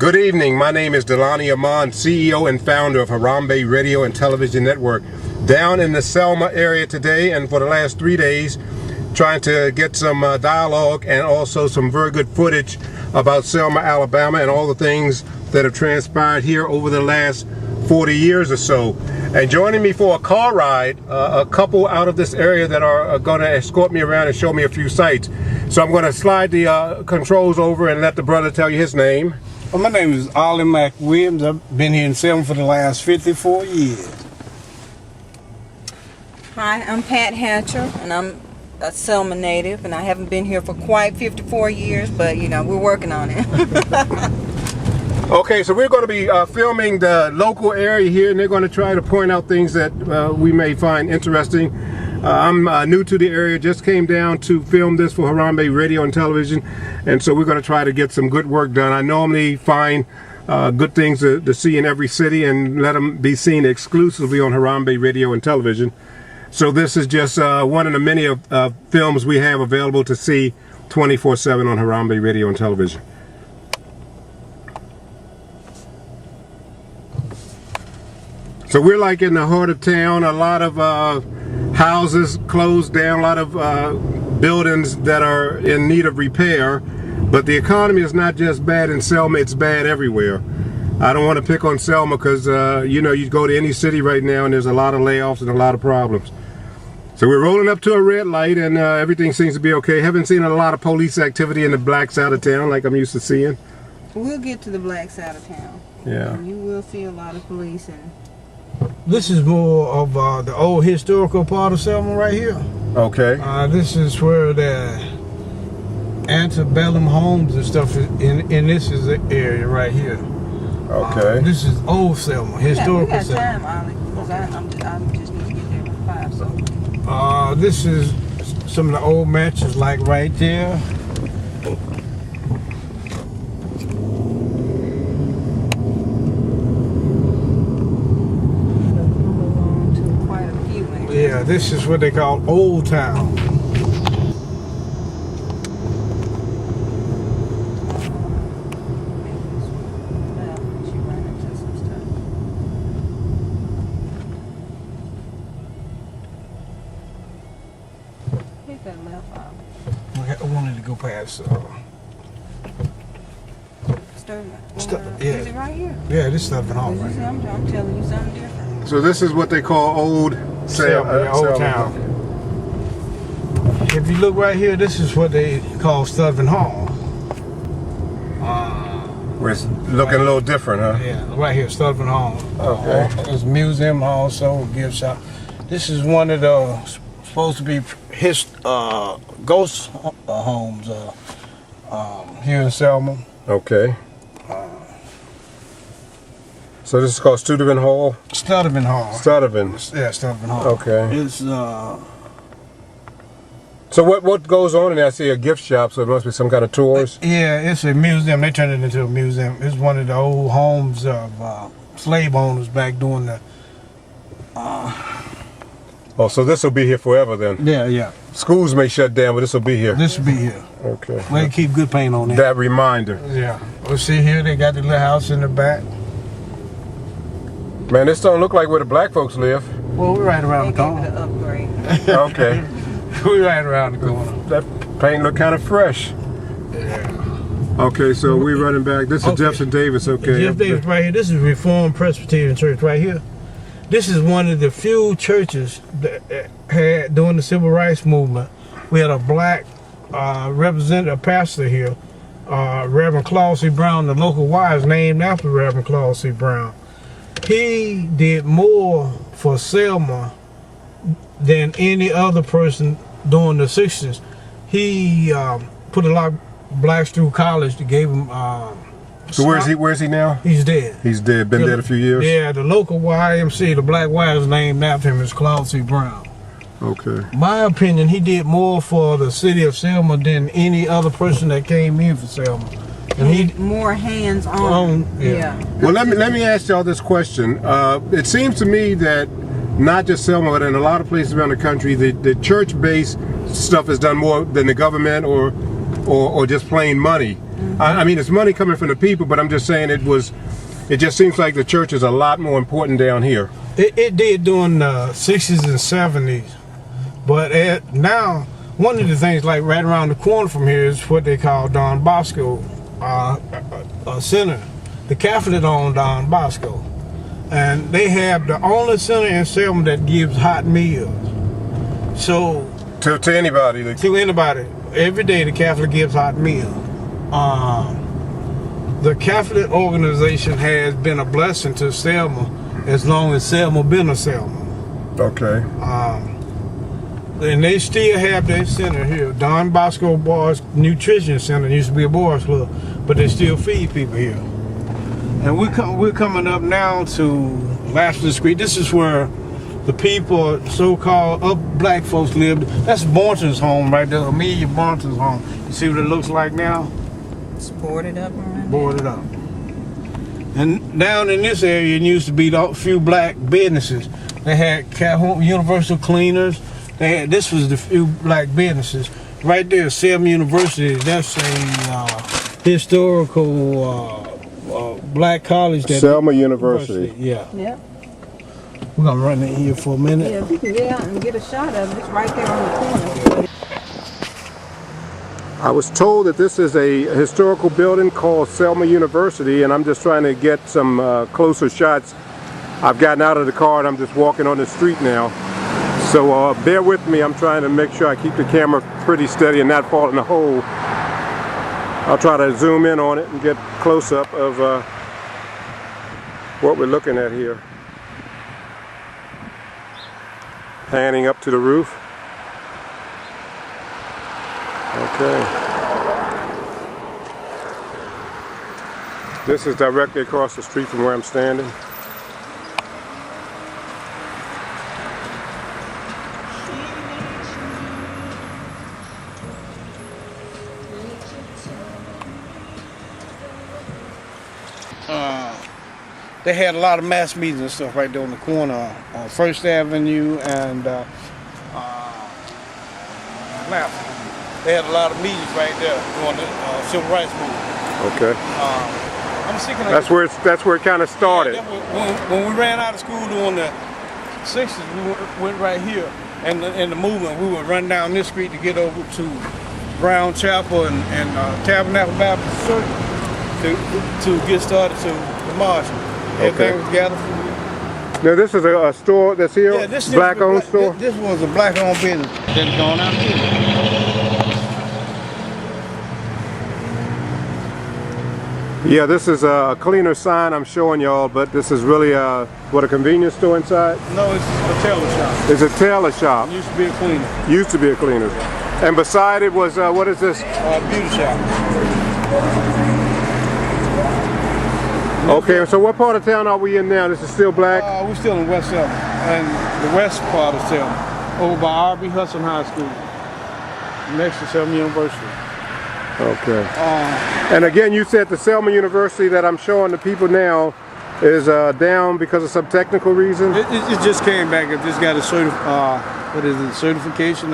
Good evening. My name is Dalani, CEO and founder of Harambe Radio and Television Network. Down in the Selma area today and for the last 3 days, trying to get some dialogue and also some very good footage about Selma, Alabama and all the things that have transpired here over the last 40 years or so. And joining me for a car ride, a couple out of this area that are going to escort me around and show me a few sites. So I'm going to slide the controls over and let the brother tell you his name. Well, my name is Ollie McWilliams. I've been here in Selma for the last 54 years. Hi, I'm Pat Hatcher, and I'm a Selma native, and I haven't been here for quite 54 years, but you know, we're working on it. Okay, so we're going to be filming the local area here, and they're going to try to point out things that we may find interesting. I'm new to the area, just came down to film this for Harambe Radio and Television, and so we're going to try to get some good work done. I normally find good things to see in every city and let them be seen exclusively on Harambe Radio and Television. So this is just one of the many films we have available to see 24/7 on Harambe Radio and Television. So we're like in the heart of town, a lot of houses closed down, a lot of buildings that are in need of repair, but the economy is not just bad in Selma, it's bad everywhere. I don't want to pick on Selma because you know, you go to any city right now and there's a lot of layoffs and a lot of problems. So we're rolling up to a red light and everything seems to be okay. Haven't seen a lot of police activity in the black side of town like I'm used to seeing. We'll get to the black side of town. Yeah. And you will see a lot of police and... This is more of the old historical part of Selma right here. Okay. This is where the antebellum homes and stuff is in this is the area right here. Okay. This is old Selma, historical Selma. Yeah, we got time, Selma. Ollie, because I'm just need to get there by 5, so... This is some of the old mansions like right there. Yeah, this is what they call Old Town. Take that left out. I wanted to go past. Yeah. Is it right here? Yeah, this stuff in all right. I'm telling you something different. So this is what they call Old Selma, Old Town. If you look right here, this is what they call Studman Hall. Where it's looking a little different, huh? Yeah, right here, Studman Hall. Okay. There's a museum also, gift shop. This is one of the supposed to be his ghost homes here in Selma. Okay. So this is called Studman Hall? Studman Hall. Studman. Yeah, Studman Hall. Okay. It's So what goes on in there? I see a gift shop, so it must be some kind of tours. Yeah, it's a museum. They turned it into a museum. It's one of the old homes of slave owners back during the... Oh, so this will be here forever then? Yeah. Schools may shut down, but this will be here. This will be here. Okay. They keep good paint on it. That reminder. Yeah. Well, see here, they got the little house in the back. Man, this don't look like where the black folks live. Well, we're right around the They gave corner. it an upgrade. Okay. We're right around the corner. That paint look kind of fresh. Yeah. Okay, so we're running back. This is Jefferson Davis, okay. Jeff Davis right here. This is Reformed Presbyterian Church right here. This is one of the few churches that had during the Civil Rights Movement. We had a black representative pastor here, Reverend Claude C. Brown. The local Y is named after Reverend Claude C. Brown. He did more for Selma than any other person during the 60s. He put a lot of blacks through college that gave him So where's he now? He's dead. He's dead. Been dead a few years? Yeah, the local YMC, the black Y is named after him, is Claude C. Brown. Okay. My opinion, he did more for the city of Selma than any other person that came in for Selma. And he more hands on. Yeah. Well, let me ask y'all this question. It seems to me that not just Selma, but in a lot of places around the country, the church-based stuff is done more than the government or just plain money. I mean, it's money coming from the people, but I'm just saying it just seems like the church is a lot more important down here. It did during the 60s and 70s, but now one of the things like right around the corner from here is what they call Don Bosco Center. The Catholic owned Don Bosco, and they have the only center in Selma that gives hot meals. So To anybody. to anybody, every day the Catholic gives hot meals. The Catholic organization has been a blessing to Selma as long as Selma been a Selma. Okay. And they still have their center here. Don Bosco Boys Nutrition Center. It used to be a boys club, but they still feed people here. And we're coming up now to Lashley Street. This is where the people, so-called up black folks lived. That's Boynton's home right there, Amelia Boynton's home. You see what it looks like now? It's boarded up around. Boarded up. And down in this area, it used to be a few black businesses. They had Universal Cleaners. This was the few black businesses. Right there, Selma University, that's a historical black college. Selma University. Yeah. Yep. We're gonna run in here for a minute. Yeah, if you can get out and get a shot of it, it's right there on the corner. I was told that this is a historical building called Selma University, and I'm just trying to get some closer shots. I've gotten out of the car and I'm just walking on the street now. So bear with me, I'm trying to make sure I keep the camera pretty steady and not fall in the hole. I'll try to zoom in on it and get close up of what we're looking at here. Panning up to the roof. Okay. This is directly across the street from where I'm standing. They had a lot of mass meetings and stuff right there on the corner on First Avenue and Lafayette. They had a lot of meetings right there during the civil rights movement. Okay. I'm thinking That's where it kind of started. Yeah, when we ran out of school during the 60s, we went right here. And in the movement, we would run down this street to get over to Brown Chapel and Tabernacle Baptist Church to get started to the Marshall. Everything was gathered from here. Now this is a store that's here, Yeah, this black-owned store? This was a black-owned business that's gone out here. Yeah, this is a cleaner sign I'm showing y'all, but this is really a convenience store inside? No, it's a tailor shop. It's a tailor shop. It used to be a cleaner. Used to be a cleaner. And beside it was, what is this? Beauty shop. Okay, so what part of town are we in now? This is still black? We're still in West Selma, and the west part of Selma, over by R.B. Hudson High School, next to Selma University. Okay. And again, you said the Selma University that I'm showing the people now is down because of some technical reason? It just came back. It just got a certification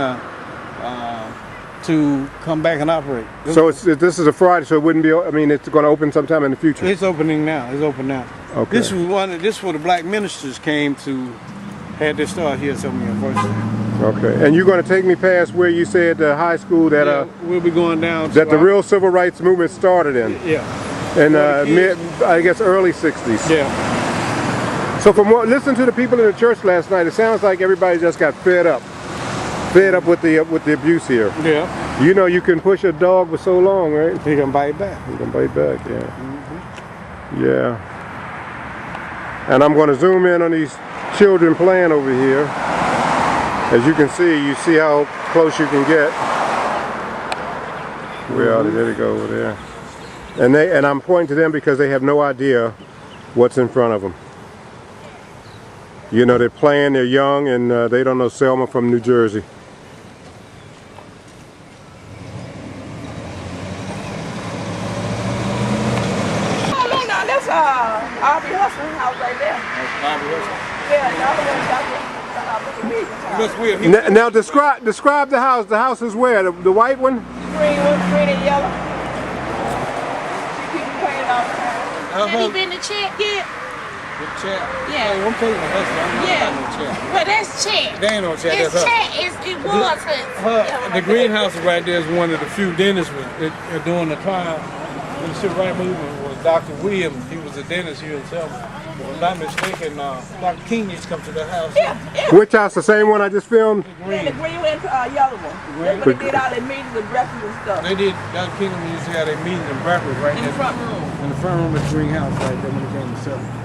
to come back and operate. So this is a Friday, so it wouldn't be, I mean, it's going to open sometime in the future? It's opening now. It's open now. Okay. This is where the black ministers came to had their start here at Selma University. Okay. And you're going to take me past where you said the high school that we'll be going down that the real civil rights movement started in? Yeah. In I guess early 60s. Yeah. So from what listening to the people in the church last night, it sounds like everybody just got fed up with the abuse here. Yeah. You know, you can push a dog for so long, right? He can bite back. He can bite back, yeah. Yeah. And I'm going to zoom in on these children playing over here. As you can see, how close you can get. Where are they? There they go over there. And I'm pointing to them because they have no idea what's in front of them. You know, they're playing, they're young, and they don't know Selma from New Jersey. R.B. Hustle's house right there. Yeah, the other one's Now describe the house. The house is where? The white one? green and yellow. Has he been to Chet yet? Chat. Yeah. I'm taking the hustle. Yeah. But that's Chet. They ain't no Chat. It's That's her. Chet. It was his. The greenhouse right there is one of the few dentists during the time when the civil rights movement was Dr. Williams. He was a dentist here in Selma. If I'm not mistaken, Dr. King used to come to the house. Yeah. Which house? The same one I just filmed? Yeah, the green and yellow one. That's when they did all their meetings and breakfast and stuff. They did. Dr. King used to have their meetings and breakfast right In there. the front room. In the front room of the greenhouse right there when it came to Selma.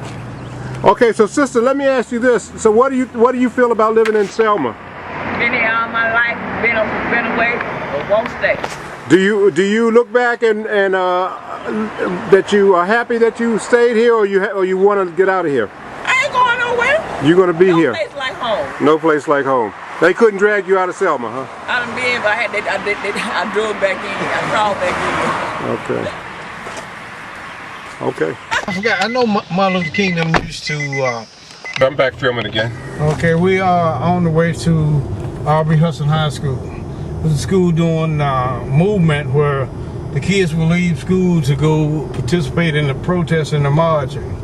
Okay, so sister, let me ask you this. So what do you feel about living in Selma? Been here all my life, been away, but won't stay. Do you look back and that you are happy that you stayed here, or you want to get out of here? I ain't going nowhere. You're going to be here. No place like home. No place like home. They couldn't drag you out of Selma, huh? I done been, but I drove back in. I crawled back in. Okay. Okay. I forgot. I know Martin Luther King them used to. I'm back filming again. Okay, we are on the way to Aubrey Hudson High School. It was a school doing movement where the kids will leave school to go participate in the protests and the marching.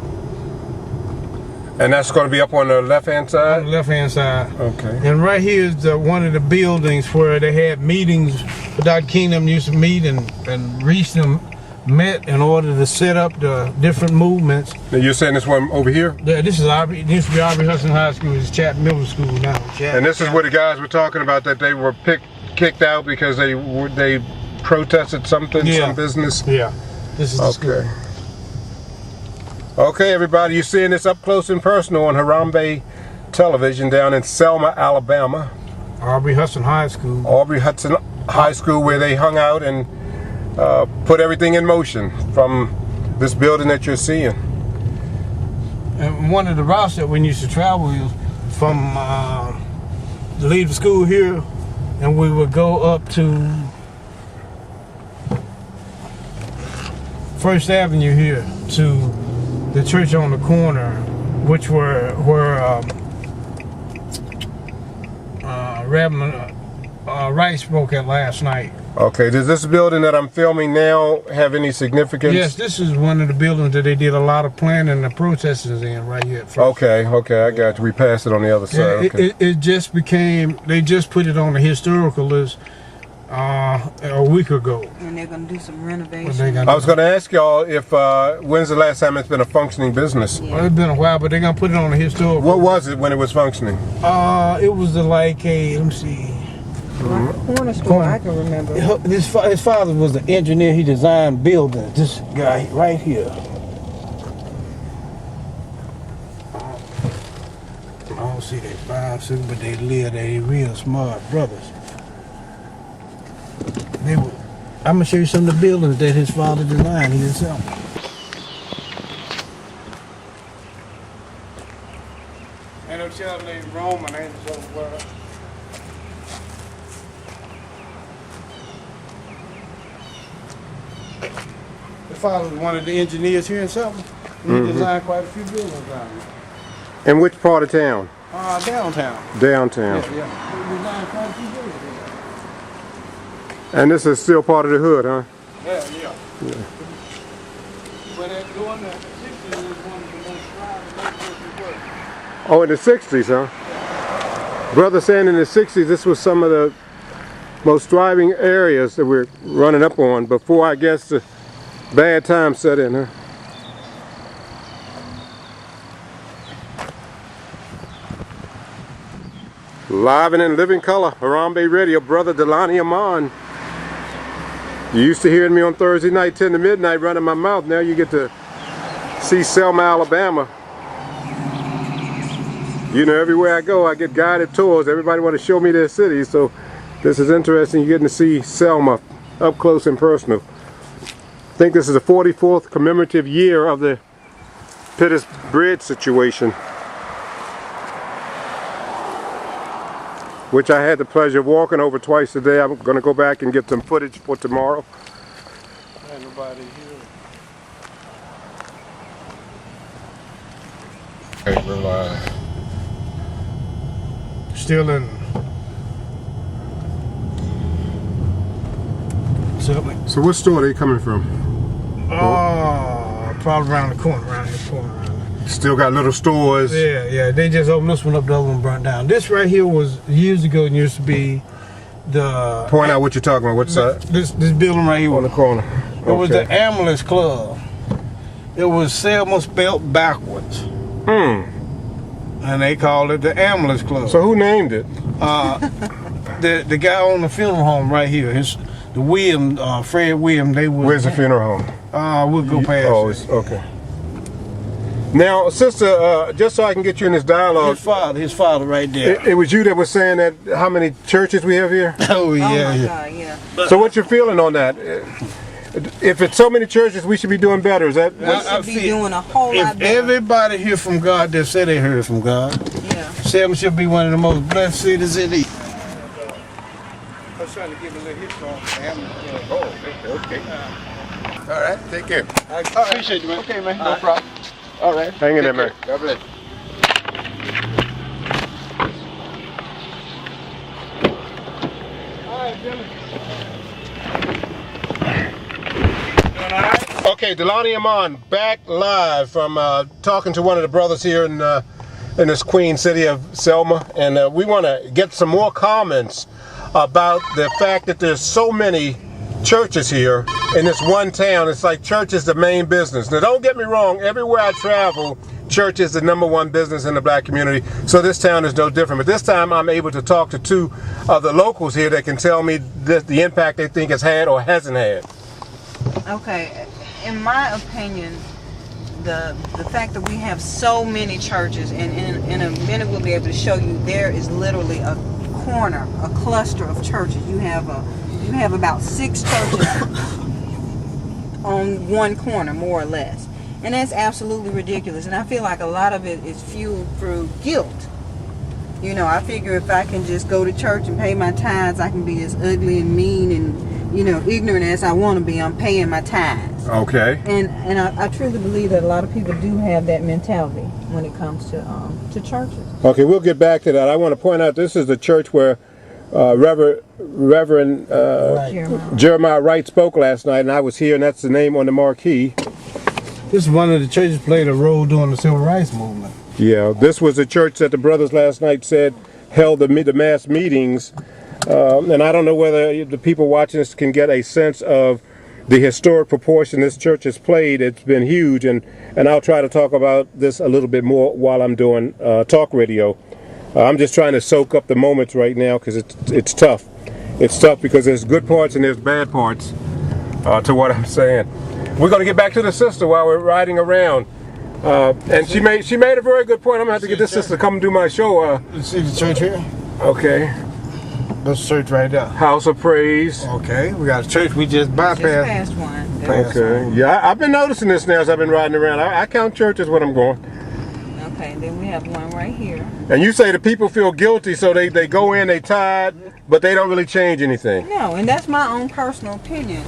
And that's going to be up on the left-hand On side? the left-hand side. Okay. And right here is one of the buildings where they had meetings. Dr. King them used to meet and reach them. Met in order to set up the different movements. Now you're saying this one over here? Yeah, this is Aubrey. This used to be Aubrey Hudson High School. It's Chat Middle School now. And this is what the guys were talking about, that they were kicked out because they protested something, some business. Yeah, this is the school. Okay, everybody, you're seeing this up close and personal on Harambe Television down in Selma, Alabama. Aubrey Hudson High School. Aubrey Hudson High School, where they hung out and put everything in motion from this building that you're seeing. And one of the routes that we used to travel was from leave the school here, and we would go up to First Avenue here to the church on the corner, which where Reverend Rice spoke at last night. Okay, does this building that I'm filming now have any significance? Yes, this is one of the buildings that they did a lot of planning and protesters in right here at first. Okay, I got you. We passed it on the other side. Yeah, Okay. it just became, they just put it on the historical list a week ago. And they're going to do some renovations. I was going to ask y'all if, when's the last time it's been a functioning business? Well, it's been a while, but they're going to put it on the historical. What was it when it was functioning? It was like a, let me see. Like a corner store, I can remember. His father was an engineer. He designed buildings. This guy right here. I don't see they 5'6", but they live. They real smart brothers. I'm gonna show you some of the buildings that his father designed himself. And a child named Roman ain't so well. His father was one of the engineers here in Selma. He designed quite a few buildings down here. In which part of town? Downtown. Downtown. Yeah. He designed quite a few buildings here. And this is still part of the hood, huh? Yeah. But during the 60s, it was one of the most thriving neighborhoods. Oh, in the 60s, huh? Brother saying in the 60s, this was some of the most thriving areas that we're running up on before, I guess, the bad times set in, huh? Live and in living color, Harambe Radio, Brother Dalani Amon. You used to hearing me on Thursday night, 10 to midnight, running my mouth. Now you get to see Selma, Alabama. You know, everywhere I go, I get guided tours. Everybody want to show me their city, so this is interesting. You're getting to see Selma up close and personal. I think this is the 44th commemorative year of the Pittis Bridge situation, which I had the pleasure of walking over twice a day. I'm going to go back and get some footage for tomorrow. Ain't nobody here. Okay, we're live. Still in. So what store are they coming from? Probably around the corner, around this corner. Still got little stores. Yeah. They just opened this one up, the other one burnt down. This right here was years ago and used to be the... Point out what you're talking about. What's that? This building right here On the corner. It was the Ambulance Club. It was Selma spelled backwards. And they called it the Ambulance Club. So who named it? The guy on the funeral home right here, the William, Fred William, they was... Where's the funeral home? We'll go past Oh, it. it's, okay. Now, sister, just so I can get you in this dialogue. His father right there. It was you that was saying that how many churches we have here? Oh, yeah. Oh my God, yeah. So what's your feeling on that? If it's so many churches, we should be doing better. Is that? We should be doing a whole lot If better. everybody hear from God that say they heard from God, Yeah. Selma should be one of the most blessed cities in the East. I was trying to give a little history on family. Oh, okay. All right, take care. I appreciate you, man. Okay, man. No problem. All right. Hang in there, man. God bless. All right, Billy. Doing all right? Okay, Dalani Amon, back live from talking to one of the brothers here in this Queen City of Selma, and we want to get some more comments about the fact that there's so many churches here in this one town. It's like church is the main business. Now, don't get me wrong. Everywhere I travel, church is the #1 business in the black community. So this town is no different. But this time, I'm able to talk to two of the locals here that can tell me the impact they think it's had or hasn't had. Okay, in my opinion, the fact that we have so many churches, and in a minute we'll be able to show you, there is literally a corner, a cluster of churches. You have about 6 churches on one corner, more or less, and that's absolutely ridiculous. And I feel like a lot of it is fueled through guilt. You know, I figure if I can just go to church and pay my tithes, I can be as ugly and mean and, you know, ignorant as I want to be. I'm paying my tithes. Okay. And I truly believe that a lot of people do have that mentality when it comes to churches. Okay, we'll get back to that. I want to point out this is the church where Reverend Jeremiah Wright spoke last night, and I was here, and that's the name on the marquee. This is one of the churches played a role during the Civil Rights Movement. Yeah, this was the church that the brothers last night said held the mass meetings, and I don't know whether the people watching this can get a sense of the historic proportion this church has played. It's been huge, and I'll try to talk about this a little bit more while I'm doing talk radio. I'm just trying to soak up the moments right now because it's tough. It's tough because there's good parts and there's bad parts to what I'm saying. We're going to get back to the sister while we're riding around. And she made a very good point. I'm going to have to get this sister to come do my show. You see the church here? Okay. That's the church right there. House of Praise. Okay, we got a church we just bypassed. Just past one. Okay. Yeah, I've been noticing this now as I've been riding around. I count churches when I'm going. Okay, then we have one right here. And you say the people feel guilty, so they go in, they tithe, but they don't really change anything. No, and that's my own personal opinion.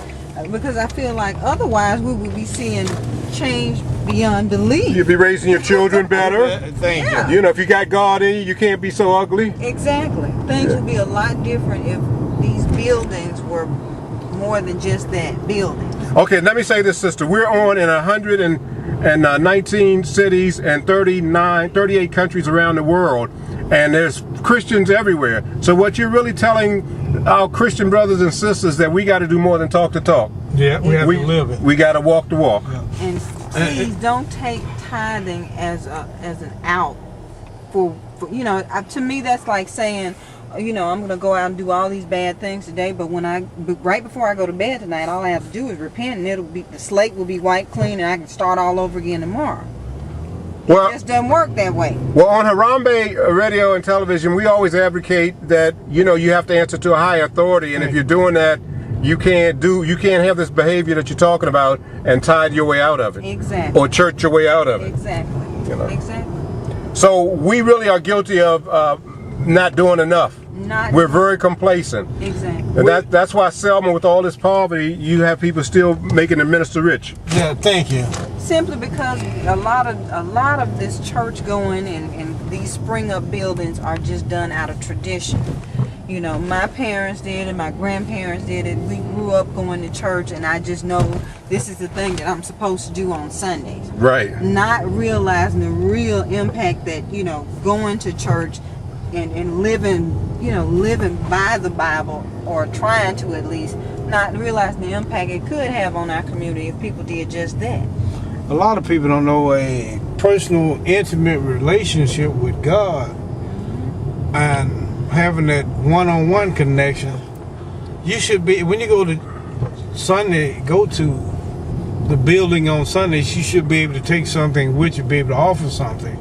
Because I feel like otherwise we would be seeing change beyond belief. You'll be raising your children better. Thank Yeah. You know, if you got God in you, you can't be so ugly. Exactly. Things would be a lot different if these buildings were more than just that building. Okay, let me say this, sister. We're on in 119 cities and 38 countries around the world, and there's Christians everywhere. So what you're really telling our Christian brothers and sisters that we got to do more than talk the talk. Yeah, we have to live it. We got to walk the walk. And please don't take tithing as an out for you know. To me, that's like saying, you know, I'm going to go out and do all these bad things today, but right before I go to bed tonight, all I have to do is repent, and the slate will be wiped clean, and I can start all over again tomorrow. Well, It just doesn't work that way. Well, on Harambe radio and television, we always advocate that, you know, you have to answer to a higher authority, and if you're doing that, you can't have this behavior that you're talking about and tithe your way out of it. Exactly. Or church your way out of it. Exactly. You know. Exactly. So we really are guilty of not doing enough. We're very complacent. Exactly. And that's why Selma, with all this poverty, you have people still making the minister rich. Yeah, thank you. Simply because a lot of this church going and these spring up buildings are just done out of tradition. You know, my parents did it, my grandparents did it. We grew up going to church, and I just know this is the thing that I'm supposed to do on Sundays. Right. Not realizing the real impact that, you know, going to church and living, you know, living by the Bible, or trying to at least, not realizing the impact it could have on our community if people did just that. A lot of people don't know a personal, intimate relationship with God and having that one-on-one connection. You should be, when you go to Sunday, go to the building on Sundays, you should be able to take something with you, be able to offer something.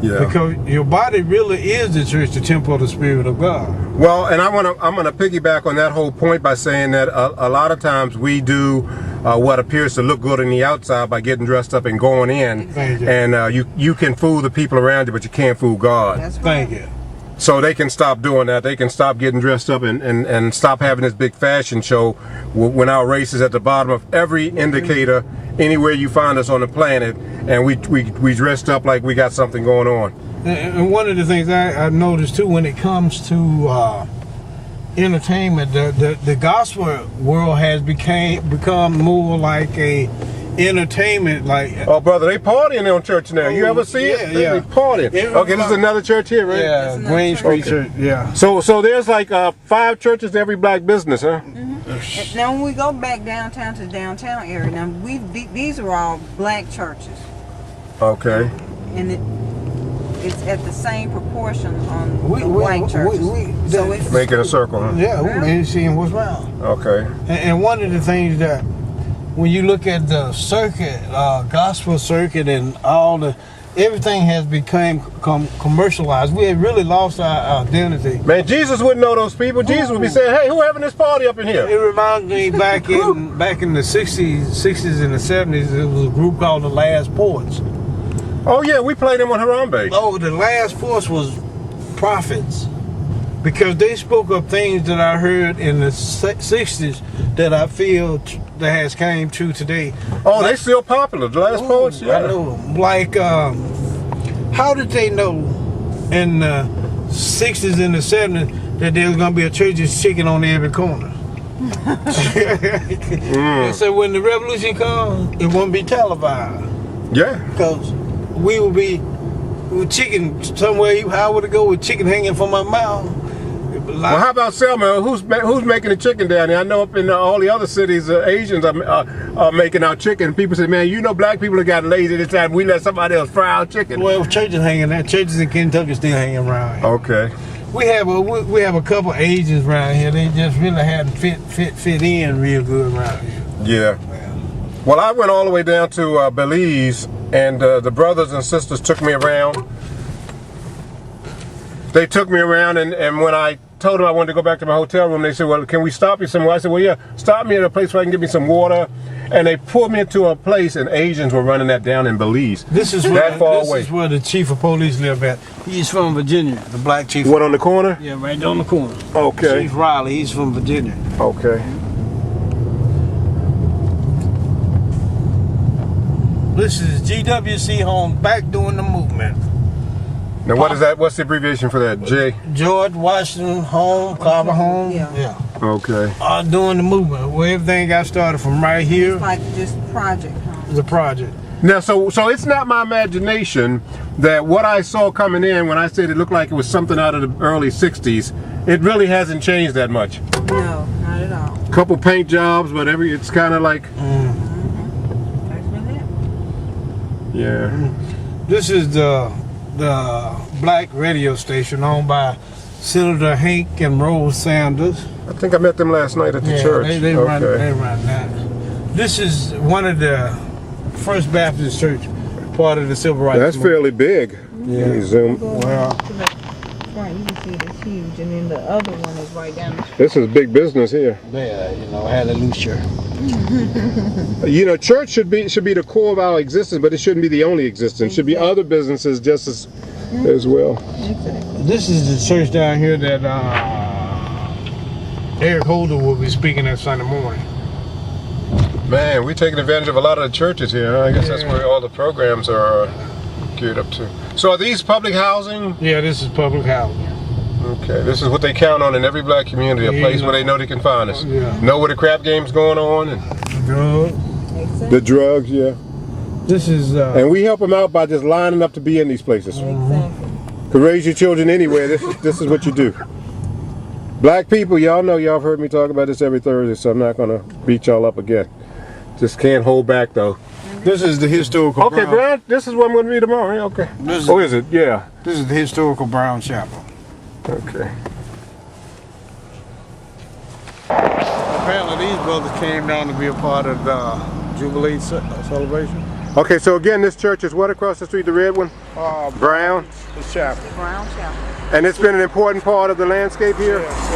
Yeah. Because your body really is the church, the temple of the Spirit of God. Well, and I'm gonna piggyback on that whole point by saying that a lot of times we do what appears to look good on the outside by getting dressed up and going in, Thank you. and you can fool the people around you, but you can't fool God. That's right. Thank you. So they can stop doing that. They can stop getting dressed up and stop having this big fashion show when our race is at the bottom of every indicator anywhere you find us on the planet, and we dressed up like we got something going on. And one of the things I noticed too, when it comes to entertainment, the gospel world has become more like a entertainment, like. Oh, brother, they partying on church now. You ever see it? Yeah. They partying. Okay, this is another church here, right? Yeah, Green Street Church. Yeah. So there's like 5 churches to every black business, huh? And now when we go back downtown to the downtown area, now these are all black churches, Okay. and it's at the same proportion on the white churches. So it's Make it a circle, huh? Yeah, we're seeing what's wrong. Okay. And one of the things that, when you look at the circuit, gospel circuit, and everything has become commercialized. We have really lost our identity. Man, Jesus wouldn't know those people. Jesus would be saying, "Hey, who having this party up in It here?" reminds me back in the 60s and the 70s, there was a group called the Last Poets. Oh yeah, we played them on Harambe. Oh, the Last Poets was prophets, because they spoke of things that I heard in the 60s that I feel that has came true today. Oh, they still popular. The Last Poets. Yeah. I know them. Like, how did they know in the 60s and the 70s that there was going to be a church's chicken on every corner? And so when the revolution comes, it won't be televised. Yeah. Because we will be with chicken somewhere. How would it go with chicken hanging from my mouth? Well, how about Selma? Who's making the chicken down there? I know up in all the other cities, Asians are making our chicken. People say, "Man, you know, black people have got lazy this time. We let somebody else fry our chicken." Well, churches hanging there. Churches in Kentucky still hanging around here. Okay. We have a couple Asians around here. They just really hadn't fit in real good around here. Yeah. Well, I went all the way down to Belize, and the brothers and sisters took me around. They took me around, and when I told them I wanted to go back to my hotel room, they said, "Well, can we stop you somewhere?" I said, "Well, yeah, stop me at a place where I can get me some water." And they pulled me into a place, and Asians were running that down in Belize. This is that far away. This is where the chief of police live at. He's from Virginia, the black chief. What, on the corner? Yeah, right on the corner. Okay. Chief Riley, he's from Virginia. Okay. This is GWC Home, back doing the movement. Now, what is that? What's the abbreviation for that? J? George Washington Home, Carver Home. Yeah. Okay. Doing the movement. Where everything got started from right here. It's like just project, huh? The project. Now, so it's not my imagination that what I saw coming in when I said it looked like it was something out of the early 60s, it really hasn't changed that much. No, not at all. Couple paint jobs, but it's kind of like, That's been it. yeah. This is the black radio station owned by Senator Hank and Rose Sanders. I think I met them last night at the church. They run that. This is one of the First Baptist Church, part of the Civil Rights That's Movement. fairly big. Yeah. Zoom. Well, Right, you can see it is huge, and then the other one is right down the street. This is big business here. yeah, hallelujah. You know, church should be the core of our existence, but it shouldn't be the only existence. Should be other businesses just as well. Exactly. This is the church down here that Eric Holder will be speaking at Sunday morning. Man, we're taking advantage of a lot of the churches here. Huh? I guess that's where all the programs are geared up to. So are these public housing? Yeah, this is public housing. Okay, this is what they count on in every black community, a place where they know they can find us. Know where the crap game's going on. And the drugs, yeah. This is... and we help them out by just lining up to be in these places. Exactly. To raise your children anywhere, this is what you do. Black people, y'all know, y'all have heard me talk about this every Thursday, so I'm not going to beat y'all up again. Just can't hold back, though. This is the historical Okay, Brown, this is what I'm going to read tomorrow, right? Okay. Oh, is it? Yeah. This is the historical Brown Chapel. Okay. Apparently these brothers came down to be a part of the Jubilee celebration. Okay, so again, this church is what across the street, the red one? Brown? The chapel. Brown Chapel. And it's been an important part of the landscape here? This is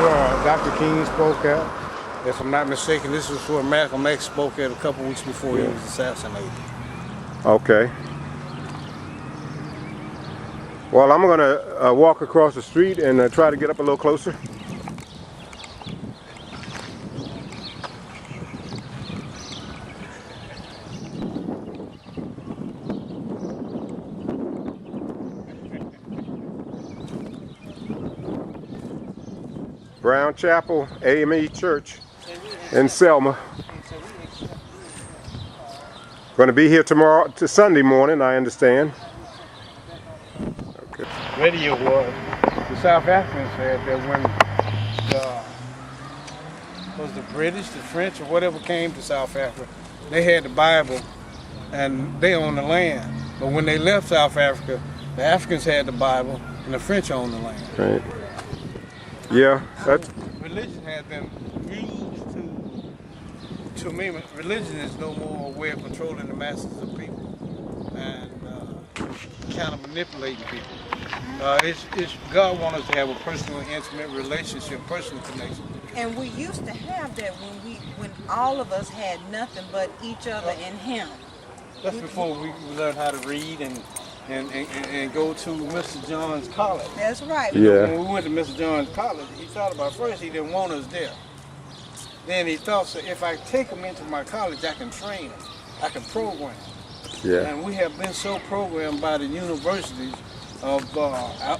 where Dr. King spoke at. If I'm not mistaken, this is where Malcolm X spoke at a couple weeks before he was assassinated. Okay. Well, I'm going to walk across the street and try to get up a little closer. Brown Chapel AME Church in Selma. Going to be here tomorrow to Sunday morning, I understand. Okay. Radio was the South Africans said that when the British, the French, or whatever came to South Africa, they had the Bible and they owned the land. But when they left South Africa, the Africans had the Bible and the French owned the land. Right. Yeah, that's... Religion has been used to me, religion is no more a way of controlling the masses of people and kind of manipulating people. God wants us to have a personal, intimate relationship, personal connection. And we used to have that when all of us had nothing but each other and Him. That's before we learned how to read and go to Mr. John's college. That's right. Yeah. When we went to Mr. John's college, he thought about first he didn't want us there. Then he thought, so if I take them into my college, I can train them, I can program. Yeah. And we have been so programmed by the universities of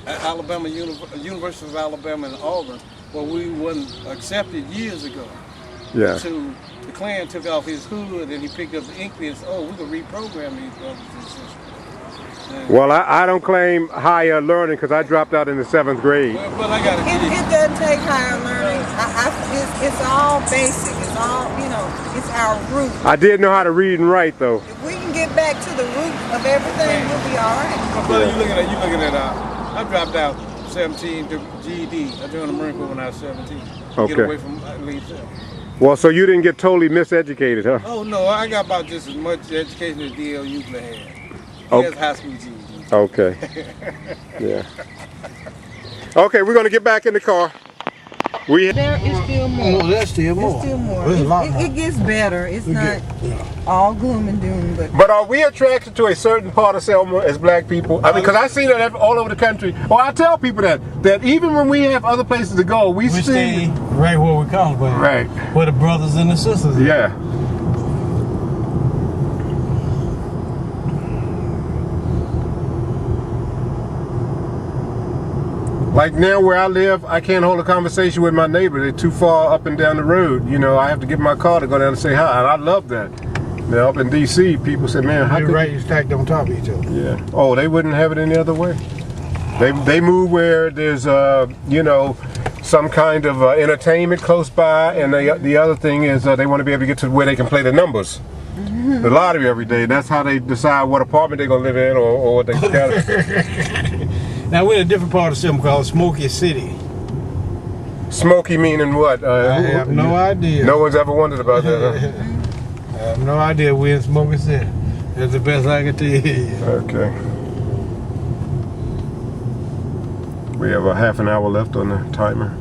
Alabama, University of Alabama and Auburn, where we wasn't accepted years ago. Yeah. The Klan took off his hood and he picked up the ink and said, oh, we can reprogram these brothers and sisters. Well, I don't claim higher learning because I dropped out in the 7th grade. Well, I gotta get It doesn't take higher learning. It's all basic. It's all, it's our root. I did know how to read and write, though. If we can get back to the root of everything, we'll be all right. My brother, you looking at I dropped out 17 to GED. I joined the Marine Corps when I was 17. Okay. Get away from leave cell. Well, so you didn't get totally miseducated, huh? Oh no, I got about just as much education as D.L. Euclid had. He Okay. has high school GED. Okay. Yeah. Okay, we're going to get back in the car. There is still more. No, there's still more. There's still more. There's a lot more. It gets better. It's not all gloom and doom, But are we attracted to a certain part of Selma as black people? I mean, because I see that all over the country. Well, I tell people that even when we have other places to go, we stay right where we come from. Right. Where the brothers and the sisters are. Yeah. Like now where I live, I can't hold a conversation with my neighbor. They're too far up and down the road. I have to get in my car to go down and say hi. And I love that. Now up in D.C., people say, man, how could you stacked on top of each other? Yeah. Oh, they wouldn't have it any other way. They move where there's, some kind of entertainment close by. And the other thing is they want to be able to get to where they can play the numbers. The lottery every day. That's how they decide what apartment they're going to live in or what they got. Now we're in a different part of Selma called Smoky City. Smoky meaning what? I have no idea. No one's ever wondered about that, huh? I have no idea. We're in Smoky City. That's the best I can tell you. Okay. We have a half an hour left on the timer.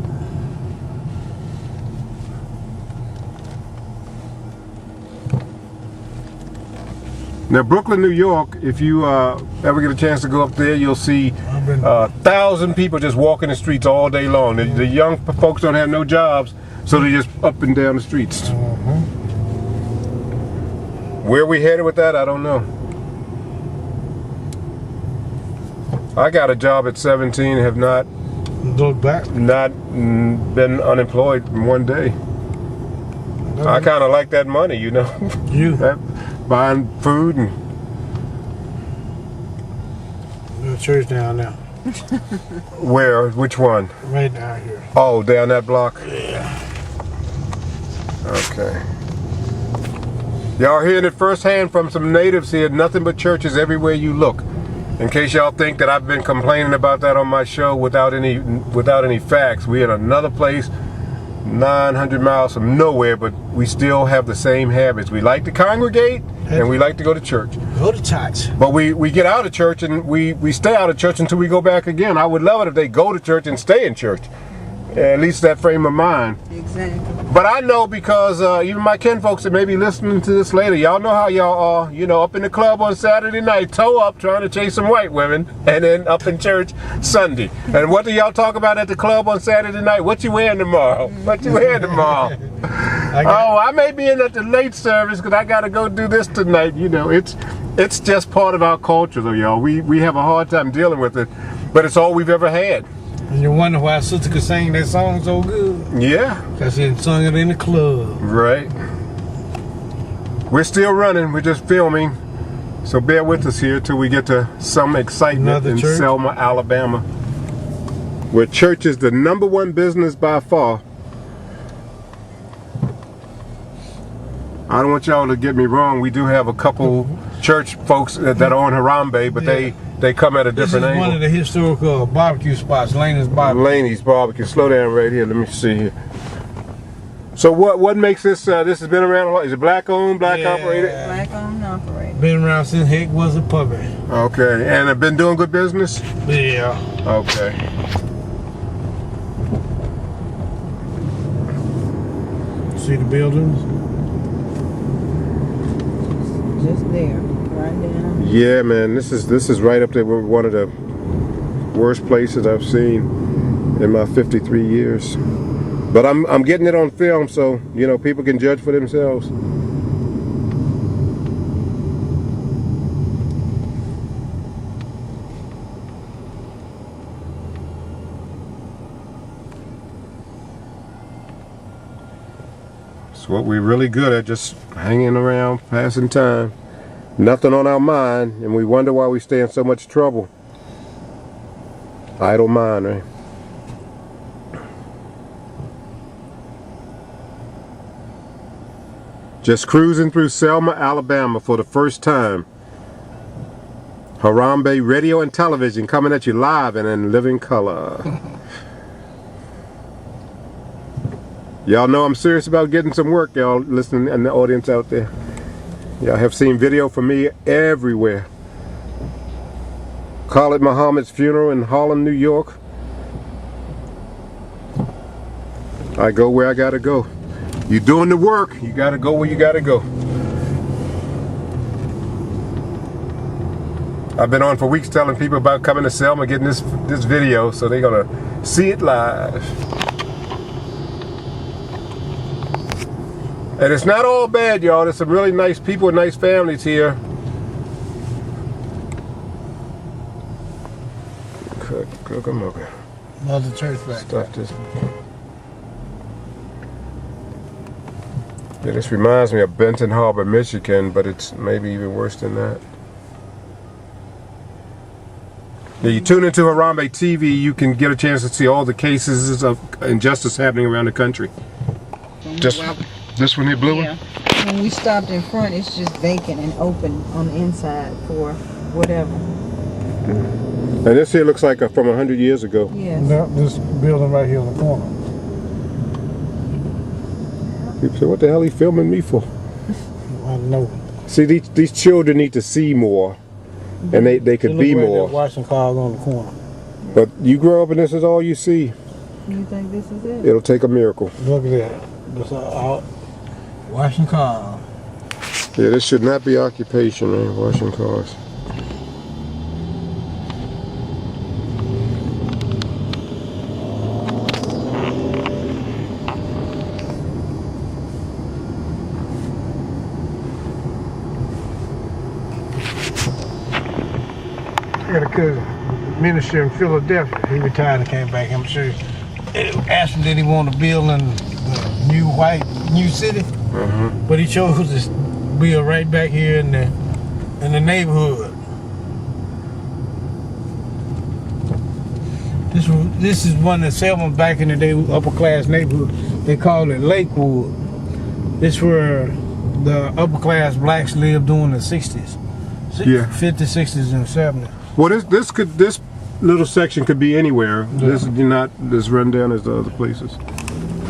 Now, Brooklyn, New York, if you ever get a chance to go up there, you'll see 1,000 people just walking the streets all day long. The young folks don't have no jobs, so they're just up and down the streets. Where we headed with that, I don't know. I got a job at 17, have not Look back. been unemployed in one day. I kind of like that money, you know. Buying food and There's a church down there. where? Which one? Right down here. Oh, down that block? Yeah. Okay. Y'all are hearing it firsthand from some natives here. Nothing but churches everywhere you look. In case y'all think that I've been complaining about that on my show without any facts, we in another place 900 miles from nowhere, but we still have the same habits. We like to congregate and we like to go to church. Go to church. But we get out of church and we stay out of church until we go back again. I would love it if they go to church and stay in church. At least that frame of mind. Exactly. But I know because even my kin folks that may be listening to this later, y'all know how y'all are, you know, up in the club on Saturday night, toe up trying to chase some white women, and then up in church Sunday. And what do y'all talk about at the club on Saturday night? What you wearing tomorrow? What you wearing tomorrow? I may be in at the late service because I got to go do this tonight. You know, it's just part of our culture, though, y'all. We have a hard time dealing with it, but it's all we've ever had. And you wonder why sister could sing that song so good. Yeah. Because she sung it in the club. Right. We're still running. We're just filming. So bear with us here till we get to some excitement in Selma, Alabama, where church is the #1 business by far. I don't want y'all to get me wrong. We do have a couple church folks that are on Harambe, but they come at a different angle. This is one of the historical barbecue spots, Laney's Barbecue. Laney's Barbecue. Slow down right here. Let me see here. So what makes this? This has been around a lot. Is it black owned, black operated? Black owned and operated. Been around since Hick was a puppy. Okay, and have been doing good business. Yeah. Okay. See the buildings? Just there, right down. Yeah, man, this is right up there with one of the worst places I've seen in my 53 years. But I'm getting it on film, so you know people can judge for themselves. It's what we're really good at, just hanging around, passing time. Nothing on our mind, and we wonder why we stay in so much trouble. Idle mind, right? Just cruising through Selma, Alabama for the first time. Harambe Radio and Television coming at you live and in living color. Y'all know I'm serious about getting some work, y'all listening and the audience out there. Y'all have seen video from me everywhere. Khalid Muhammad's funeral in Harlem, New York. I go where I gotta go. You doing the work, you gotta go where you gotta go. I've been on for weeks telling people about coming to Selma, getting this video, so they're gonna see it live. And it's not all bad, y'all. There's some really nice people and nice families here. Cook 'em up. Another church back Stuff this. Yeah, this reminds me of Benton Harbor, Michigan, but it's maybe even worse than that. Yeah, you tune into Harambe TV, you can get a chance to see all the cases of injustice happening around the country. Just this one here, blue one? Yeah. When we stopped in front, it's just vacant and open on the inside for whatever. And this here looks like from 100 years ago. Yes. No, this building right here on the corner. People say, what the hell are you filming me for? I know. See, these children need to see more, and they could be more. Washing cars on the corner. But you grow up and this is all you see. You think this is it? It'll take a miracle. Look at that. That's all washing cars. Yeah, this should not be occupation, man, washing cars. I got a cousin. minister in Philadelphia. He retired and came back. I'm sure. Asked him did he want to build in the new city, but he chose to build right back here in the neighborhood. This is one that Selma back in the day, upper class neighborhood. They called it Lakewood. This where the upper class blacks lived during the 60s. Yeah. 50s, 60s, and 70s. Well, this little section could be anywhere. Yeah. This is not as run down as the other places.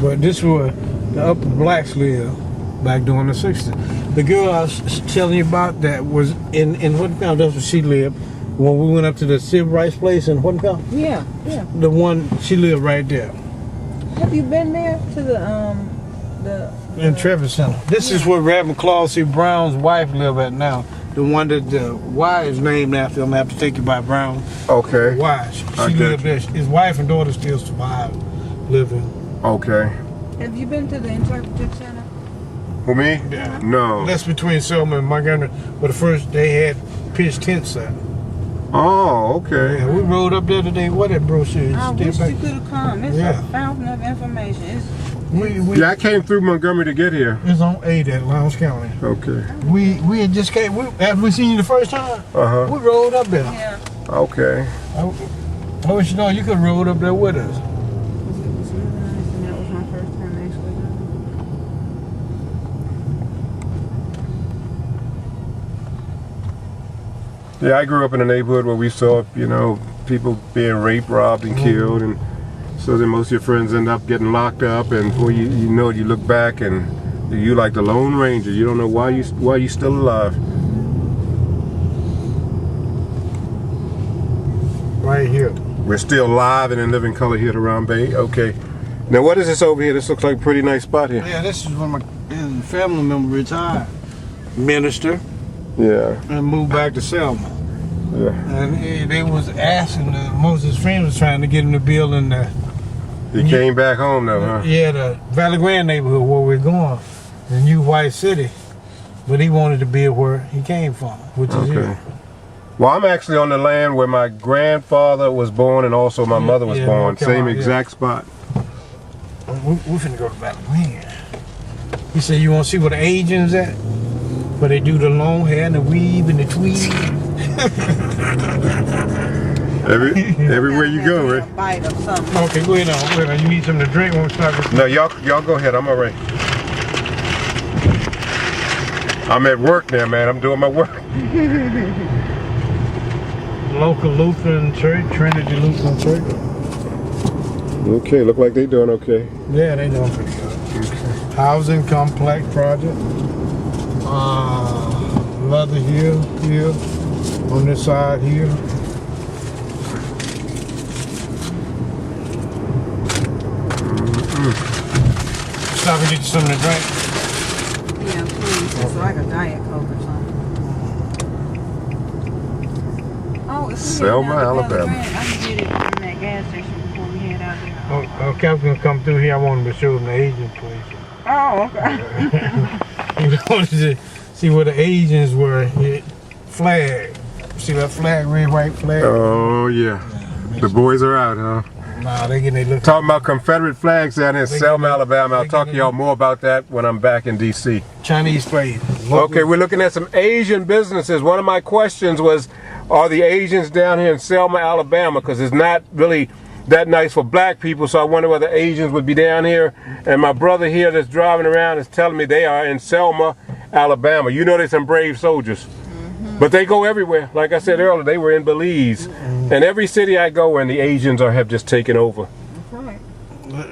But this where the upper blacks lived back during the 60s. The girl I was telling you about that was in what town? That's where she lived. When we went up to the civil rights place in what town? Yeah. The one, she lived right there. Have you been there to the In Trevor Center. This is where Reverend Claude C. Brown's wife live at now. The one that the Y is named after. I'm gonna have to take you by Brown. Okay. Y. She lived there. His wife and daughter still survive living. Okay. Have you been to the interpretive center? For me? Yeah. No. That's between Selma and Montgomery. But first they had pitched tents out. Oh, okay. Yeah, we rode up there today. What that brochure is? I wish you could have come. It's Yeah. a fountain of information. Yeah, I came through Montgomery to get here. It's on 8 at Lowndes County. Okay. We had just came. After we seen you the first time, we rode up there. Yeah. Okay. I wish you know you could have rode up there with us. It was really nice, and that was my first time actually going. Yeah, I grew up in a neighborhood where we saw, people being raped, robbed, and killed, and so then most of your friends end up getting locked up, and before you know it, you look back and you like the Lone Ranger. You don't know why you still alive. Right here. We're still live and in living color here at Harambe. Okay. Now what is this over here? This looks like a pretty nice spot here. Yeah, this is when my family member retired. Minister. Yeah. And moved back to Selma. Yeah. And they was asking, most of his friends was trying to get him to build in the... He came back home though, huh? Yeah, the Valley Grande neighborhood where we're going. The new white city. But he wanted to build where he came from, which is here. Well, I'm actually on the land where my grandfather was born and also my mother was born. Same exact spot. We finna go to Valley Grande. He said, you want to see where the Asians at? Where they do the long hair and the weave and the tweed. Everywhere you go, right? A bite of something. Okay, go ahead now. Go ahead now. You need something to drink? Won't stop. No, y'all go ahead. I'm all right. I'm at work now, man. I'm doing my work. Local Lutheran Church, Trinity Lutheran Church. Okay, look like they doing okay. Yeah, they doing pretty good. Okay. Housing complex project. Leather here, on this side here. Stop and get you something to drink. Yeah, please. It's like a Diet Coke or something. Oh, if we Selma, head down to Alabama. Valley Grande, I can get it from that gas station before we head out there. Okay, I was gonna come through here. I wanted to show them the Asian place. Oh, okay. You wanted to see where the Asians were. Flag. See that flag, red, white flag? Oh yeah. The boys are out, huh? Nah, they getting they look. Talking about Confederate flags down in Selma, Alabama. I'll talk to y'all more about that when I'm back in D.C. Chinese flag. Okay, we're looking at some Asian businesses. One of my questions was, are the Asians down here in Selma, Alabama? Because it's not really that nice for black people, so I wonder whether Asians would be down here. And my brother here that's driving around is telling me they are in Selma, Alabama. You know, there's some brave soldiers. But they go everywhere. Like I said earlier, they were in Belize. And every city I go in, the Asians have just taken over. Right.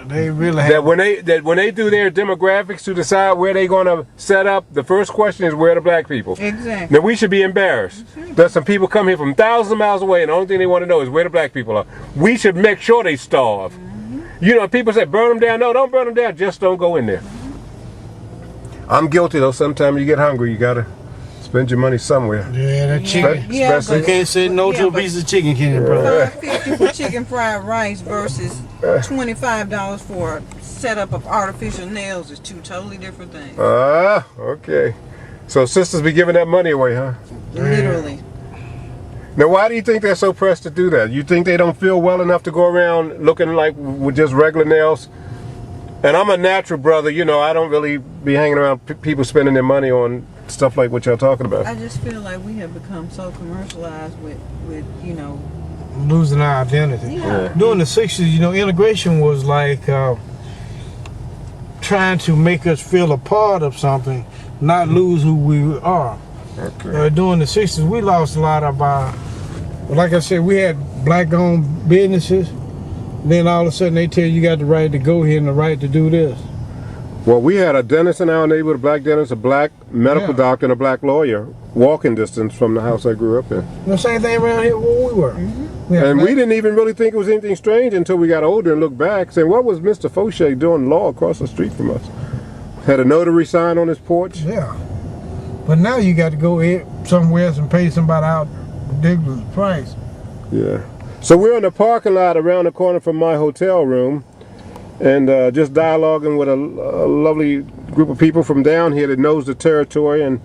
They really have. That when they do their demographics to decide where they're going to set up, the first question is, where are the black people? Exactly. Now we should be embarrassed. There's some people come here from thousands of miles away, and the only thing they want to know is where the black people are. We should make sure they starve. You know, people say burn them down. No, don't burn them down. Just don't go in there. I'm guilty though. Sometimes you get hungry, you gotta spend your money somewhere. Yeah, that chicken. Yeah, Especially- You can't say no to a piece of chicken, can you, brother? $5.50 for chicken fried rice versus $25 for a setup of artificial nails is two totally different things. Okay. So sisters be giving that money away, huh? Literally. Now, why do you think they're so pressed to do that? You think they don't feel well enough to go around looking like with just regular nails? And I'm a natural brother, you know, I don't really be hanging around people spending their money on stuff like what y'all talking about. I just feel like we have become so commercialized with you know, losing our identity. Yeah. During the 60s, you know, integration was like trying to make us feel a part of something, not lose who we are. Okay. During the 60s, we lost a lot of our, like I said, we had black-owned businesses. Then all of a sudden they tell you got the right to go here and the right to do this. Well, we had a dentist in our neighborhood, a black dentist, a black medical doctor, and a black lawyer, walking distance from the house I grew up in. The same thing around here where we were. And we didn't even really think it was anything strange until we got older and looked back, saying, what was Mr. Fauché doing law across the street from us? Had a notary sign on his porch. Yeah. But now you got to go somewhere else and pay somebody out ridiculous price. Yeah. So we're in the parking lot around the corner from my hotel room, and just dialoguing with a lovely group of people from down here that knows the territory and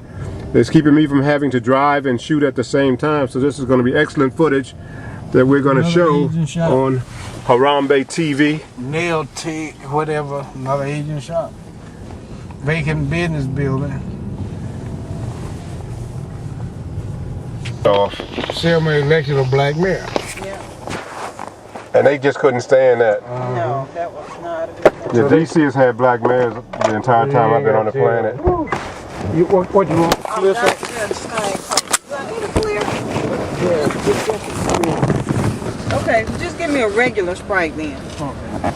is keeping me from having to drive and shoot at the same time. So this is going to be excellent footage that we're going to show on Harambe TV. Nail tech, whatever, another Asian shop. Vacant business building. Selma elected a black mayor. yeah. And they just couldn't stand that. No, that was not a good thing. The DC has had black mayors the entire time I've been on the planet. What you want? I'm not good tonight. Do I need a clear? Okay, just give me a regular Sprite then. Okay.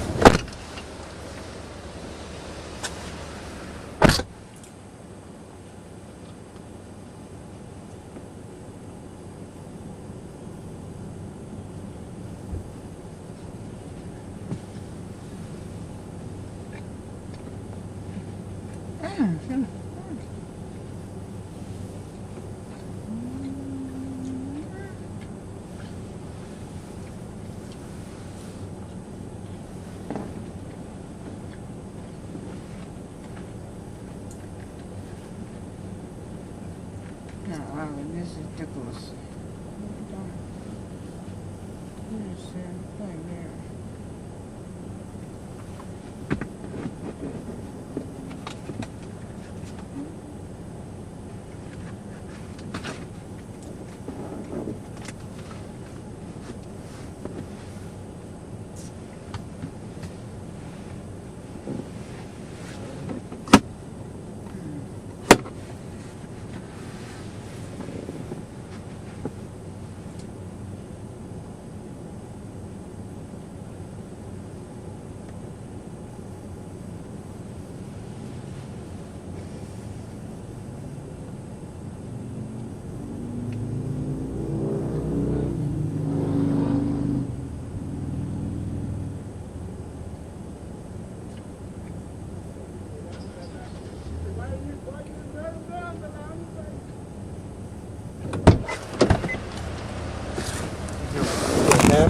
No, this is ridiculous.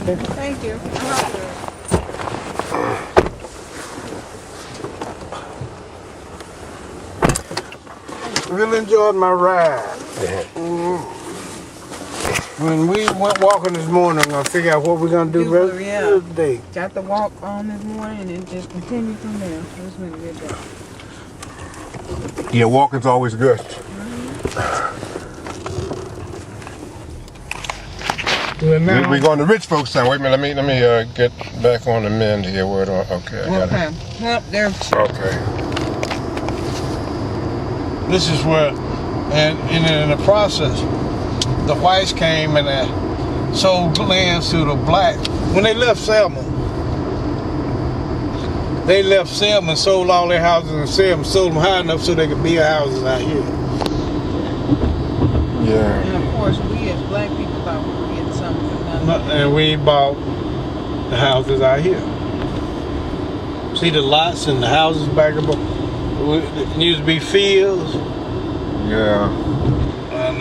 Thank you. Really enjoyed my ride. When we went walking this morning, I'm gonna figure out what we're gonna do the rest of the day. Got the walk on this morning and just continue from there. That's when we get back. Yeah, walking's always good. We're going to rich folks town. Wait a minute, let me get back on the mend here. Where do I? Okay, I got it. Well, there. Okay. This is where, and in the process, the whites came and sold lands to the blacks. When they left Selma and sold all their houses in Selma, sold them high enough so they could build houses out here. Yeah. And of course, we as black people thought we were getting something for nothing. And we bought the houses out here. See the lots and the houses back above. It used to be fields. Yeah. And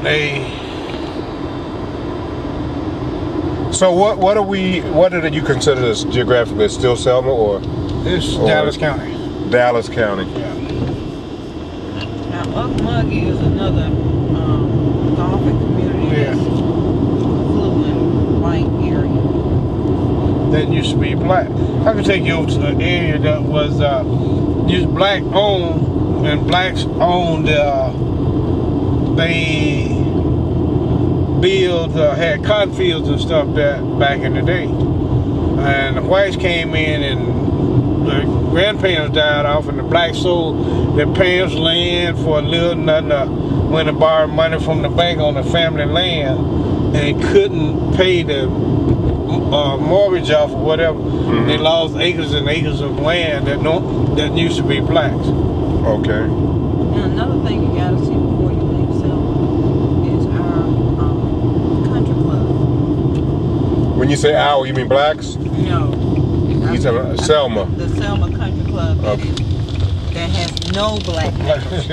they. So what did you consider this geographically? It's still Selma or? It's Dallas County. Dallas County. Yeah. Now, Upmuggy is another Gothic used to be black. I can take you over to an area that was used black owned, and blacks owned. They had cotton fields and stuff that back in the day, and the whites came in and the grandparents died off, and the blacks sold their parents' land for a little nothing. Went and borrowed money from the bank on the family land, and couldn't pay the mortgage off or whatever. Mm-hmm. They lost acres and acres of land that used to be blacks. Okay. Now another thing you gotta see before you leave Selma is our country club. When you say our, you mean blacks? No. You talking Selma? The Selma Country Club that has no black members.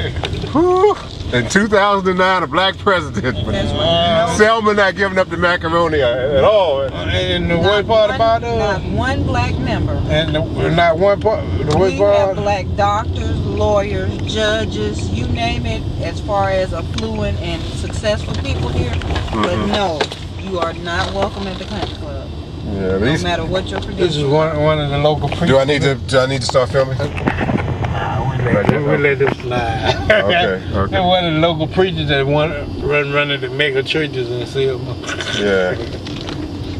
In 2009, a black president. That's right. Selma not giving up the macaroni at all. And the worst part about it, not one black member. And not one part. The worst We part. have black doctors, lawyers, judges, you name it, as far as affluent and successful people here. Mm-hmm. But no, you are not welcome at the country club. Yeah, no matter what your credentials. This is one of the local preachers. Do I need to start filming? We let them slide. Okay. And one of the local preachers that running the mega churches in Selma. Yeah.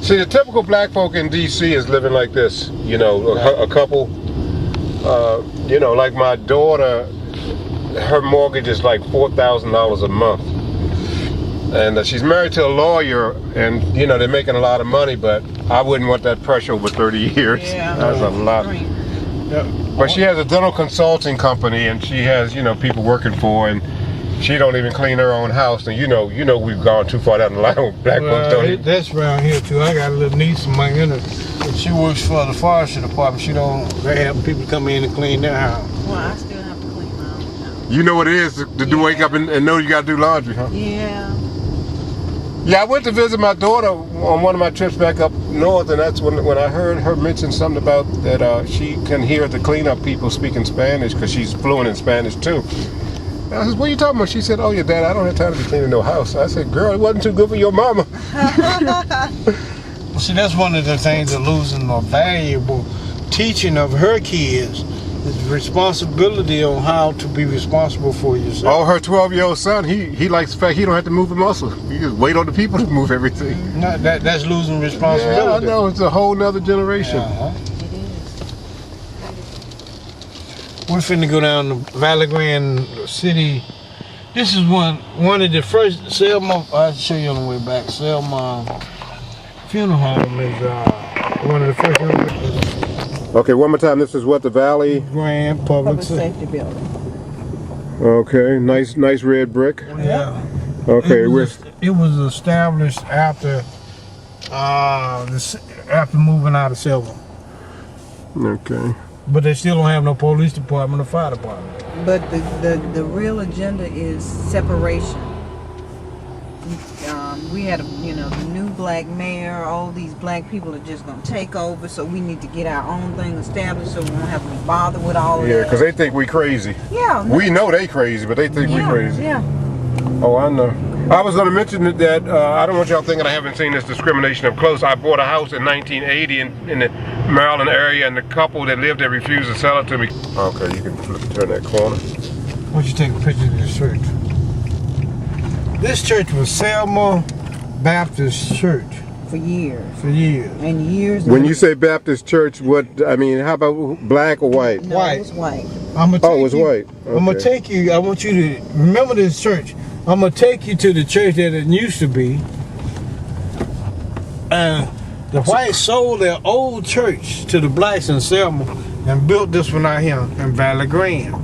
See, the typical black folk in D.C. is living like this. You know, a couple. You know, like my daughter, her mortgage is like $4,000 a month, and she's married to a lawyer, and you know they're making a lot of money, but I wouldn't want that pressure over 30 years. Yeah, that's a lot. But she has a dental consulting company, and she has, you know, people working for her, and she don't even clean her own house. And you know, we've gone too far down the line with black folks, don't you? That's around here too. I got a little niece of mine in it. She works for the forestry department. They have people come in and clean their house. Well, I still have to clean my own house. You know what it is to wake up and know you got to do laundry, huh? Yeah. Yeah, I went to visit my daughter on one of my trips back up north, and that's when I heard her mention something about that she can hear the cleanup people speaking Spanish because she's fluent in Spanish too. And I said, "What are you talking about?" She said, "Oh, your dad, I don't have time to be cleaning no house." I said, "Girl, it wasn't too good for your mama." See, that's one of the things of losing a valuable teaching of her kids. Responsibility on how to be responsible for yourself. Oh, her 12-year-old son, he likes the fact he don't have to move a muscle. He just wait on the people to move everything. No, that's losing responsibility. Yeah, I know. It's a whole nother generation. Uh-huh. It is. We're finna go down to Valley Grande City. This is one of the first Selma. I'll show you on the way back. Selma Funeral Home is one of the first ones. Okay, one more time. This is what, the Valley Grand Public Safety Building. Okay, nice red brick. Yeah. Okay, it was established after moving out of Selma. Okay. But they still don't have no police department or fire department. But the real agenda is separation. We had the new black mayor. All these black people are just gonna take over, so we need to get our own thing established, so we won't have to be bothered with all of that. Yeah, because they think we crazy. Yeah. We know they crazy, but they think we crazy. Yeah. Oh, I know. I was going to mention that I don't want y'all thinking I haven't seen this discrimination up close. I bought a house in 1980 in the Maryland area, and the couple that lived there refused to sell it to me. Okay, you can turn that corner. Why don't you take a picture of this church? This church was Selma Baptist Church. For years. And years. When you say Baptist church, how about black or white? No, white. It was white. It was white. Okay. I'm going to take you, I want you to remember this church. I'm going to take you to the church that it used to be. The whites sold their old church to the blacks in Selma and built this one out here in Valley Grande.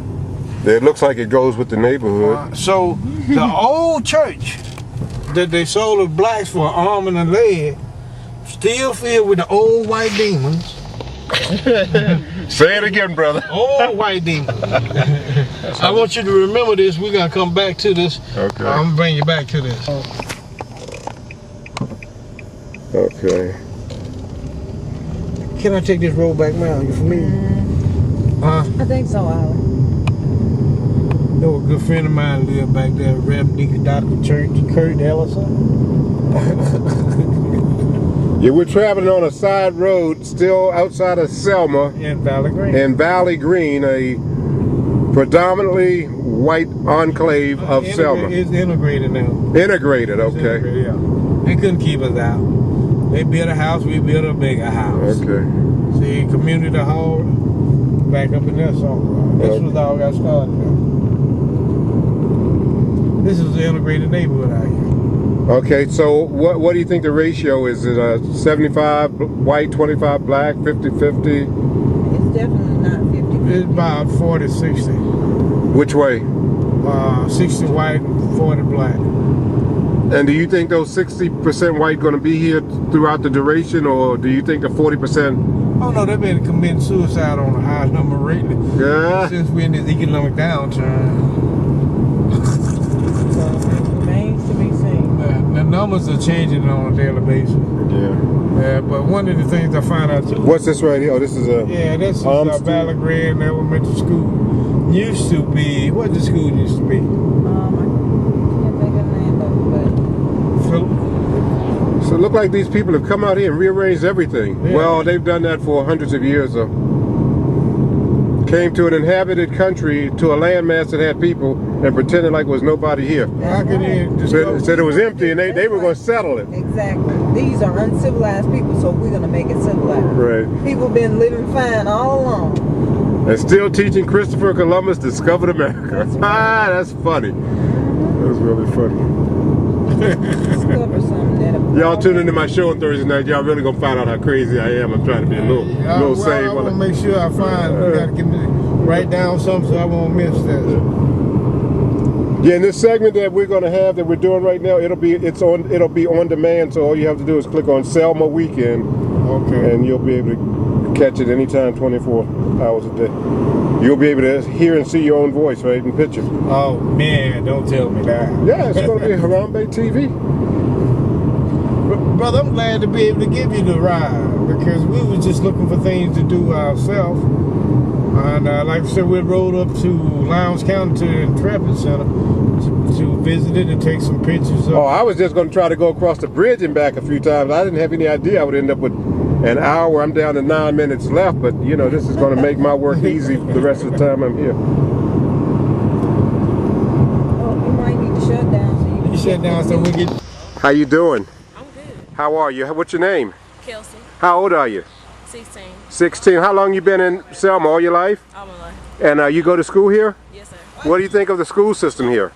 It looks like it goes with the neighborhood. So the old church that they sold the blacks for an arm and a leg, still filled with the old white demons. Say it again, brother. Old white demons. I want you to remember this. We're going to come back to this. Okay. I'm going to bring you back to this. Okay. Can I take this road back now? You familiar? Huh? I think so, Alan. know a good friend of mine lived back there, Reverend Deacon Dr. Church, Kurt Ellison. Yeah, we're traveling on a side road still outside of Selma In Valley Green. in Valley Green, a predominantly white enclave of Selma. It's integrated now. Integrated, It's okay. integrated, yeah. They couldn't keep us out. They built a house, we built a bigger house. Okay. See, community hall, back up in there somewhere. This was all got started there. This is the integrated neighborhood out here. Okay, so what do you think the ratio is? Is it 75 white, 25 black, 50-50? It's definitely not 50. It's about 40-60. Which way? 60 white, 40 black. And do you think those 60% white going to be here throughout the duration, or do you think the 40%? Oh no, they've been committing suicide on the highest number rate Yeah. since we're in this economic downturn. So it remains to be seen. The numbers are changing on a daily basis. Yeah. But one of the things I found out too. What's this right here? Oh, this is a. Yeah, this is Armstead. Valley Green Elementary School. Used to be, what the school used to be? I can't think of the name of it, Philip? So it look like these people have come out here and rearranged everything. Yeah. Well, they've done that for hundreds of years. Though. Came to an inhabited country, to a landmass that had people, and pretended like there was nobody here. How could they Said it was empty, and they were going to settle it. but exactly. These are uncivilized people, so we're gonna make it civilized. Right. People been living fine all along. And still teaching Christopher Columbus discovered America. Ah, that's funny. That's really funny. Discover something that Y'all tune into my show on Thursday night. Y'all really gonna find out how crazy I am. I'm trying to be a little sane. I want to make sure I find. We got to get write down something so I won't miss that. Yeah, in this segment that we're gonna have that we're doing right now, it'll be on demand. So all you have to do is click on Selma Weekend, Okay. and you'll be able to catch it anytime, 24 hours a day. You'll be able to hear and see your own voice, right, in picture. Oh man, don't tell me that. Yeah, it's gonna be Harambe TV. Brother, I'm glad to be able to give you the ride because we were just looking for things to do ourselves. And like I said, we rode up to Lowndes County to the Intrepid Center to visit it and take some pictures of. Oh, I was just going to try to go across the bridge and back a few times. I didn't have any idea I would end up with an hour. I'm down to 9 minutes left, but you know, this is going to make my work easy the rest of the time I'm here. Oh, you might need to shut down so you can Shut down so we get. How you doing? I'm good. How are you? What's your name? Kelsey, How old are you? 16, 16. How long you been in Selma? All your life? all my life. And you go to school here? Yes, sir. What do you think of the school system here?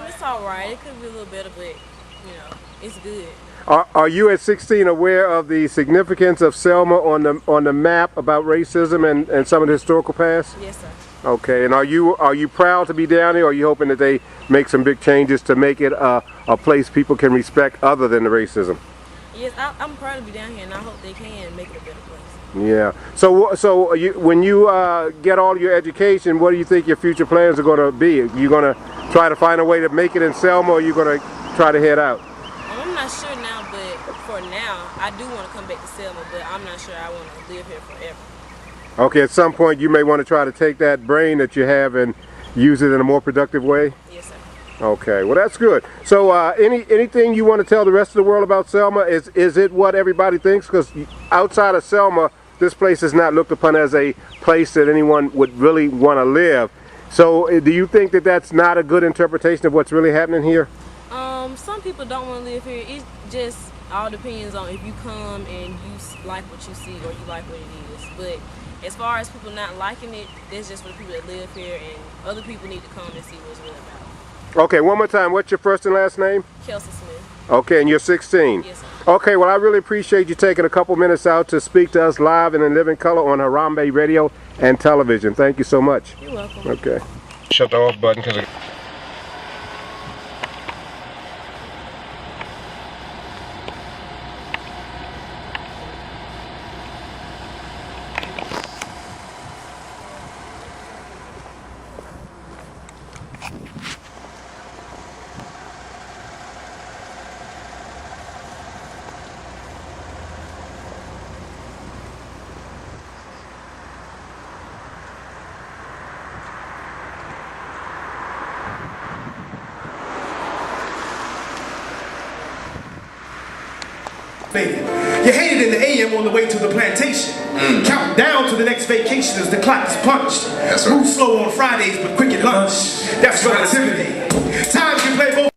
It's all right. It could be a little better, but you know, it's good. Are you at 16 aware of the significance of Selma on the map about racism and some of the historical past? Yes, sir. Okay, and are you proud to be down here, or are you hoping that they make some big changes to make it a place people can respect other than the racism? Yes, I'm proud to be down here, and I hope they can make it a better place. Yeah. So when you get all your education, what do you think your future plans are going to be? Are you going to try to find a way to make it in Selma, or are you going to try to head out? I'm not sure now, but for now, I do want to come back to Selma, but I'm not sure I want to live here forever. Okay, at some point you may want to try to take that brain that you have and use it in a more productive way? Yes, sir. Okay, well that's good. So anything you want to tell the rest of the world about Selma? Is it what everybody thinks? Because outside of Selma, this place is not looked upon as a place that anyone would really want to live. So do you think that that's not a good interpretation of what's really happening here? Some people don't want to live here. It just all depends on if you come and you like what you see or you like what it is. But as far as people not liking it, that's just for the people that live here, and other people need to come and see what it's really about. Okay, one more time. What's your first and last name? Kelsey Smith. Okay, and you're 16. Yes, sir. Okay, well I really appreciate you taking a couple minutes out to speak to us live and in living color on Harambe Radio and Television. Thank you so much. You're welcome. Okay. Shut the off button because You hate it in the AM on the way to the plantation. Count down to the next vacation as the clock is punched. That's right. Move slow on Fridays, but quick at lunch. That's relativity.